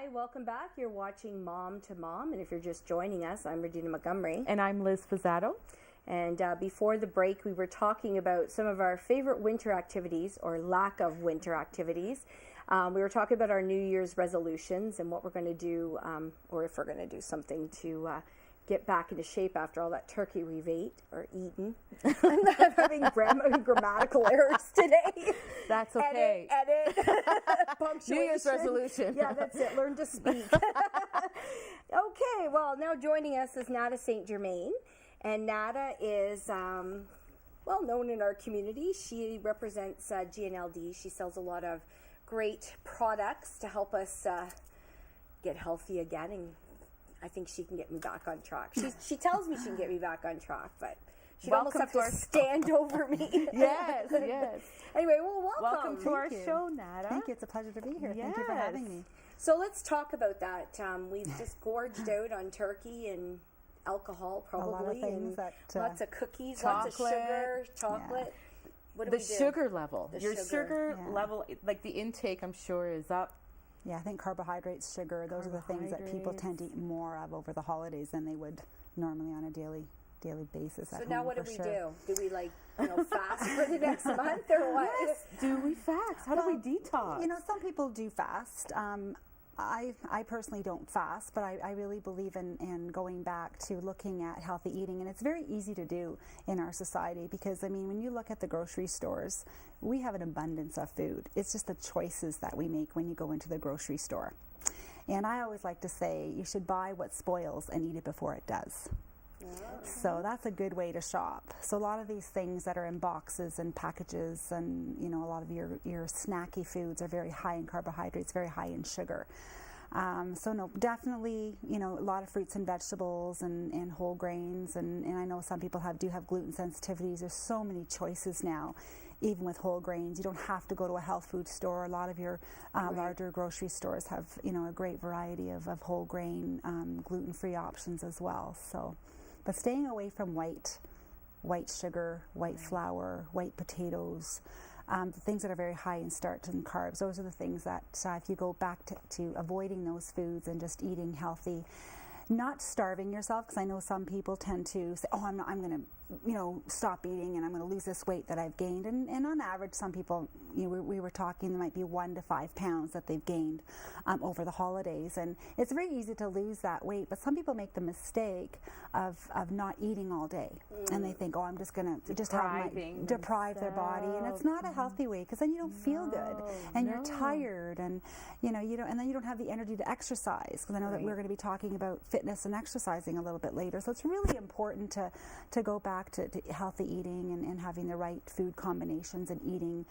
Hi, welcome back. You're watching Mom2Mom, and if you're just joining us, I'm RaDeana Montgomery. And I'm Liz Fazzato. And before the break, we were talking about some of our favorite winter activities, or lack of winter activities. We were talking about our New Year's resolutions and what we're going to do, or if we're going to do something to get back into shape after all that turkey we've eaten. I'm having grammatical errors today. That's okay. Edit. Punctuation. New Year's resolution. Yeah, that's it. Learn to speak. Okay, well, now joining us is Nada St. Germain. And Nada is well known in our community. She represents GNLD. She sells a lot of great products to help us get healthy again, and I think she can get me back on track. She tells me she can get me back on track, but she'd almost have to stand over me. Yes, yes. Anyway, well, welcome to our show, Nada. Thank you. It's a pleasure to be here. Yes. Thank you for having me. So let's talk about that. We've just gorged out on turkey and alcohol, probably, a lot of things and lots of cookies, chocolate, lots of sugar, chocolate. Yeah. What do the we do? sugar level. Your sugar. sugar level, like the intake, I'm sure, is up. Yeah, I think carbohydrates, sugar, those are the things that people tend to eat more of over the holidays than they would normally on a daily basis. So now what do we do? Do we fast for the next month or what? Yes. Do we fast? How do we detox? You know, some people do fast. I personally don't fast, but I really believe in going back to looking at healthy eating, and it's very easy to do in our society because, I mean, when you look at the grocery stores, we have an abundance of food. It's just the choices that we make when you go into the grocery store. And I always like to say you should buy what spoils and eat it before it does. So that's a good way to shop. So a lot of these things that are in boxes and packages and, you know, a lot of your snacky foods are very high in carbohydrates, very high in sugar. So no, definitely, you know, a lot of fruits and vegetables and whole grains. And I know some people do have gluten sensitivities. There's so many choices now, even with whole grains. You don't have to go to a health food store. A lot of your larger grocery stores have, you know, a great variety of whole grain, gluten-free options as well. So. But staying away from white sugar, white flour, white potatoes, the things that are very high in starch and carbs, those are the things that if you go back to avoiding those foods and just eating healthy, not starving yourself, because I know some people tend to say, oh, I'm going to, you know, stop eating and I'm going to lose this weight that I've gained. And on average, some people, you know, we were talking, there might be 1 to 5 pounds that they've gained over the holidays. And it's very easy to lose that weight, but some people make the mistake of not eating all day. And they think, oh, I'm just going to deprive their body. And it's not a healthy way, because then you don't feel good and you're tired, and, you know, and then you don't have the energy to exercise, because I know that we're going to be talking about fitness and exercising a little bit later. So it's really important to go back to healthy eating and having the right food combinations and eating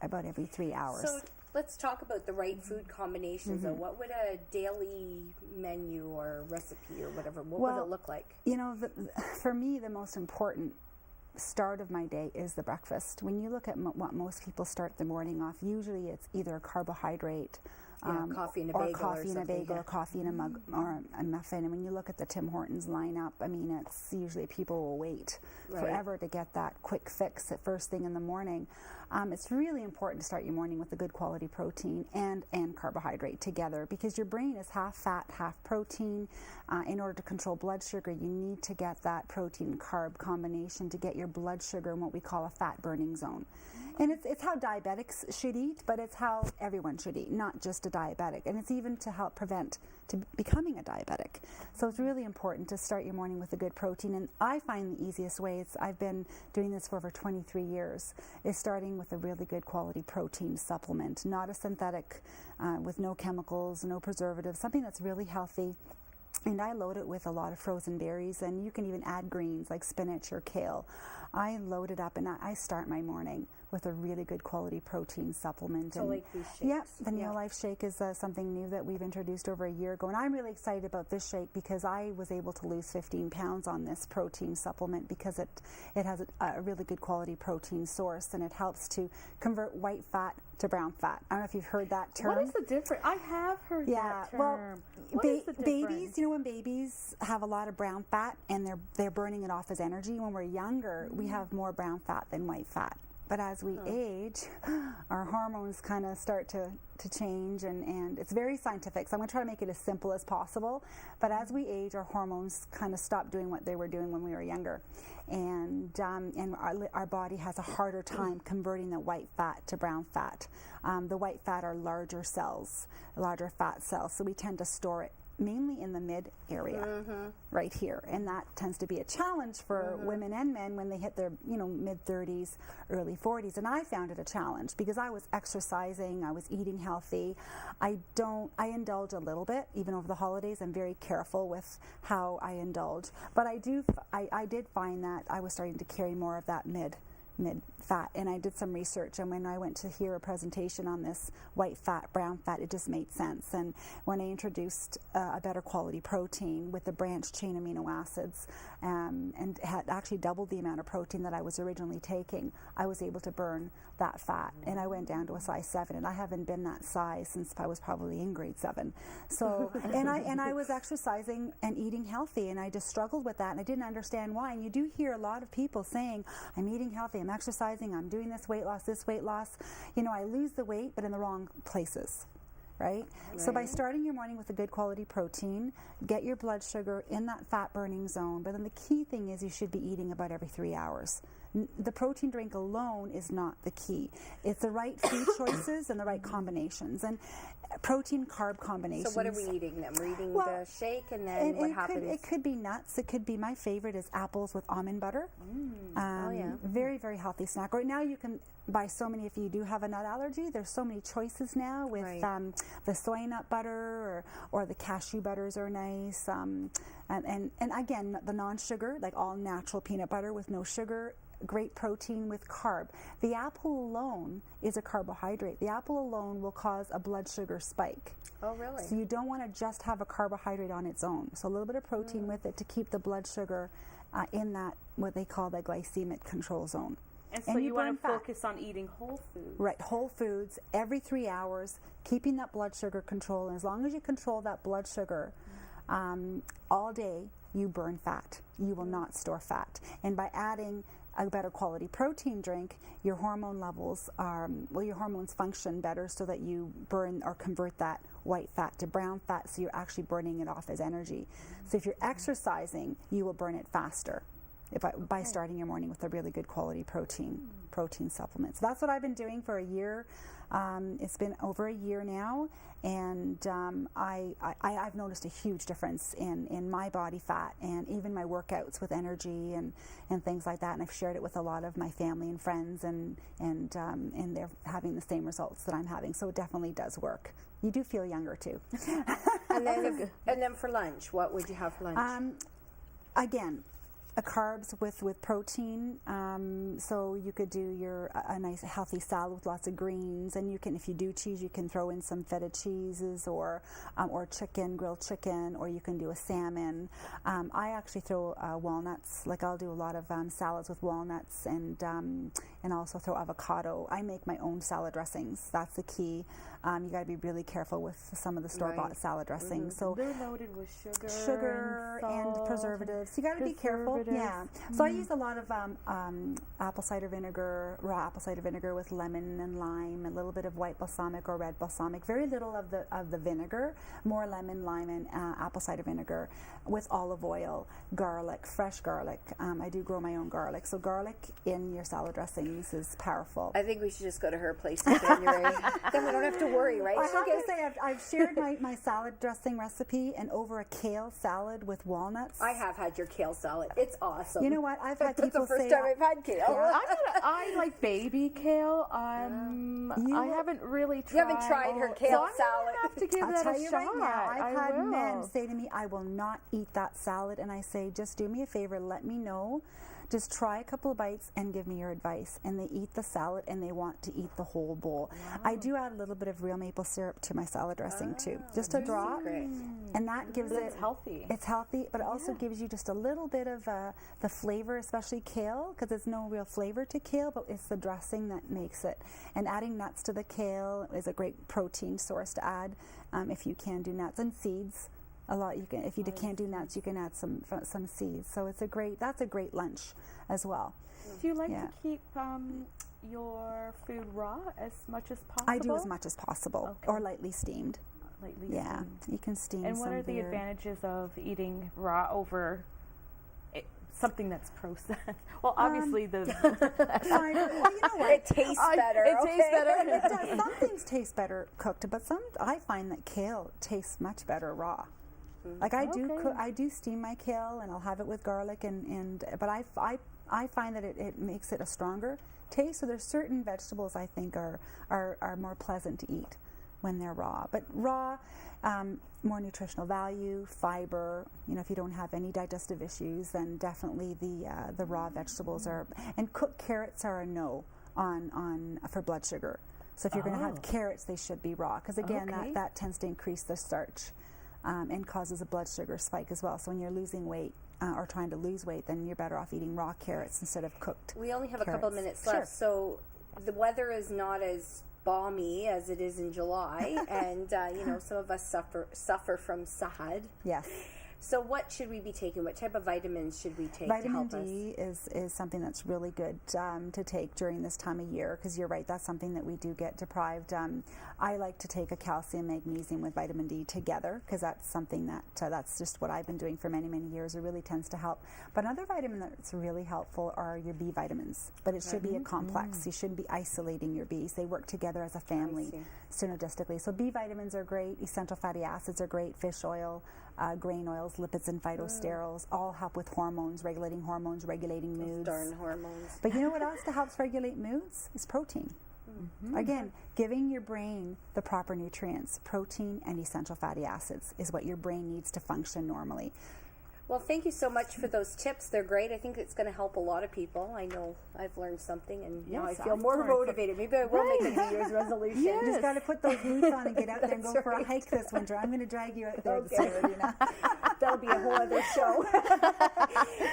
about every 3 hours. So let's talk about the right food combinations. So what would a daily menu or recipe or whatever, what would it look like? You know, for me, the most important start of my day is the breakfast. When you look at what most people start the morning off, usually it's either a carbohydrate, coffee and a bagel, or coffee in a mug or a muffin. And when you look at the Tim Hortons lineup, I mean, it's usually people will wait forever to get that quick fix at first thing in the morning. It's really important to start your morning with a good quality protein and carbohydrate together, because your brain is half fat, half protein. In order to control blood sugar, you need to get that protein carb combination to get your blood sugar in what we call a fat burning zone. And it's how diabetics should eat, but it's how everyone should eat, not just a diabetic. And it's even to help prevent becoming a diabetic. So it's really important to start your morning with a good protein. And I find the easiest way, I've been doing this for over 23 years, is starting with a really good quality protein supplement, not a synthetic, with no chemicals, no preservatives, something that's really healthy. And I load it with a lot of frozen berries, and you can even add greens like spinach or kale. I load it up and I start my morning with a really good quality protein supplement. So like these shakes. Yeah, the Neo Life Shake is something new that we've introduced over a year ago. And I'm really excited about this shake because I was able to lose 15 pounds on this protein supplement, because it has a really good quality protein source, and it helps to convert white fat to brown fat. I don't know if you've heard that term. What is the difference? I have heard that term. Well, babies, you know, when babies have a lot of brown fat and they're burning it off as energy, when we're younger, we have more brown fat than white fat. But as we age, our hormones kind of start to change, and it's very scientific. So I'm going to try to make it as simple as possible. But as we age, our hormones kind of stop doing what they were doing when we were younger, and our body has a harder time converting the white fat to brown fat. The white fat are larger cells, larger fat cells, so we tend to store it mainly in the mid area, right here, and that tends to be a challenge for women and men when they hit their mid 30s, early 40s. And I found it a challenge because I was exercising, I was eating healthy. I indulge a little bit even over the holidays. I'm very careful with how I indulge, but I did find that I was starting to carry more of that mid fat, and I did some research, and when I went to hear a presentation on this white fat, brown fat, it just made sense. And when I introduced a better quality protein with the branched chain amino acids, and had actually doubled the amount of protein that I was originally taking, I was able to burn that fat, and I went down to a size 7, and I haven't been that size since I was probably in grade 7. So and I was exercising and eating healthy, and I just struggled with that, and I didn't understand why. And you do hear a lot of people saying, I'm eating healthy, I'm exercising, I'm doing this weight loss. I lose the weight, but in the wrong places. Right? So by starting your morning with a good quality protein, get your blood sugar in that fat burning zone. But then the key thing is you should be eating about every 3 hours. The protein drink alone is not the key. It's the right food choices and the right combinations. And protein carb combinations. So what are we eating then? We're eating the shake, and then what happens? It could be nuts. It could be, my favorite is apples with almond butter. Very, very healthy snack. Right now you can buy so many, if you do have a nut allergy, there's so many choices now with the soy nut butter or the cashew butters are nice. And again, the non-sugar, like all natural peanut butter with no sugar, great protein with carb. The apple alone is a carbohydrate. The apple alone will cause a blood sugar spike. Oh, really? So you don't want to just have a carbohydrate on its own. So a little bit of protein with it to keep the blood sugar in that, what they call the glycemic control zone. And so you want to focus on eating whole foods. Right, whole foods every 3 hours, keeping that blood sugar control. And as long as you control that blood sugar all day, you burn fat. You will not store fat. And by adding a better quality protein drink, your hormone levels your hormones function better so that you burn or convert that white fat to brown fat, so you're actually burning it off as energy. So if you're exercising, you will burn it faster by starting your morning with a really good quality protein supplement. So that's what I've been doing for a year. It's been over a year now, and I've noticed a huge difference in my body fat and even my workouts with energy and things like that. And I've shared it with a lot of my family and friends, and they're having the same results that I'm having. So it definitely does work. You do feel younger too. and then for lunch, what would you have for lunch? Again, carbs with protein, so you could do a nice healthy salad with lots of greens, and you can, if you do cheese, you can throw in some feta cheeses or chicken, grilled chicken, or you can do a salmon. I actually throw walnuts, like I'll do a lot of salads with walnuts, and also throw avocado. I make my own salad dressings. That's the key. You got to be really careful with some of the store-bought salad dressings. So they're loaded with sugar and preservatives. You got to be careful. Yeah. So I use a lot of apple cider vinegar, raw apple cider vinegar with lemon and lime, a little bit of white balsamic or red balsamic. Very little of the vinegar, more lemon, lime, and apple cider vinegar with olive oil, garlic, fresh garlic. I do grow my own garlic, so garlic in your salad dressings is powerful. I think we should just go to her place in January. Then we don't have to worry, right? I have to say, I've shared my salad dressing recipe, and over a kale salad with walnuts. I have had your kale salad. It's awesome. You know what? I've had people say... That's the first time I've had kale. Yeah. I like baby kale. I haven't really tried... You haven't tried her kale salad. I have to give I'll that tell a you shot. right now, I've had men say to me, I will not eat that salad. And I say, just do me a favor, let me know. Just try a couple of bites and give me your advice. And they eat the salad and they want to eat the whole bowl. Wow. I do add a little bit of real maple syrup to my salad dressing too. Just a drop. And that gives it... It's healthy. It's healthy, but it also gives you just a little bit of the flavor, especially kale, because there's no real flavor to kale, but it's the dressing that makes it. And adding nuts to the kale is a great protein source to add if you can do nuts and seeds. A lot you can. If you can't do nuts, you can add some seeds. So that's a great lunch as well. Do you like to keep your food raw as much as possible? I do as much as possible, Okay. or lightly steamed. Lightly Yeah, steamed. you can steam. And what some are of the your- advantages of eating raw over something that's processed? Well, obviously the Well, you know what? It tastes better. It tastes better. It does. Some things taste better cooked, but I find that kale tastes much better raw. Like I do, Okay. I do steam my kale, and I'll have it with garlic, but I find that it makes it a stronger taste. So there's certain vegetables I think are more pleasant to eat when they're raw. But raw, more nutritional value, fiber. You know, if you don't have any digestive issues, then definitely the raw vegetables are. And cooked carrots are a no on for blood sugar. So if you're going to have carrots, they should be raw, because again, Okay. that tends to increase the starch. And causes a blood sugar spike as well. So when you're losing weight or trying to lose weight, then you're better off eating raw carrots instead of cooked. We only have a couple carrots. minutes Sure. left, so the weather is not as balmy as it is in July, and you know, some of us suffer from SAD. Yes. So what should we be taking? What type of vitamins should we take Vitamin to help us? D is something that's really good to take during this time of year, because you're right, that's something that we do get deprived. I like to take a calcium, magnesium with vitamin D together, because that's something that's just what I've been doing for many, many years. It really tends to help. But another vitamin that's really helpful are your B vitamins, but it should be a complex. You shouldn't be isolating your Bs. They work together as a family synergistically. So B vitamins are great, essential fatty acids are great, fish oil, grain oils, lipids and phytosterols all help with hormones, regulating moods. Darn hormones. But you know what else that helps regulate moods? Is protein. Again, giving your brain the proper nutrients, protein and essential fatty acids is what your brain needs to function normally. Well, thank you so much for those tips. They're great. I think it's going to help a lot of people. I know I've learned something, and now I Yes, feel I've more learned motivated. Maybe I will make a New Year's resolution. You just got to put those boots on and get out there and go That's for a right. hike this winter. I'm going to drag you out there this Okay. year, RaDeana. That'll be a whole other show.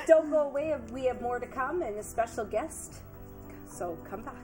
Don't go away. We have more to come and a special guest. So come back.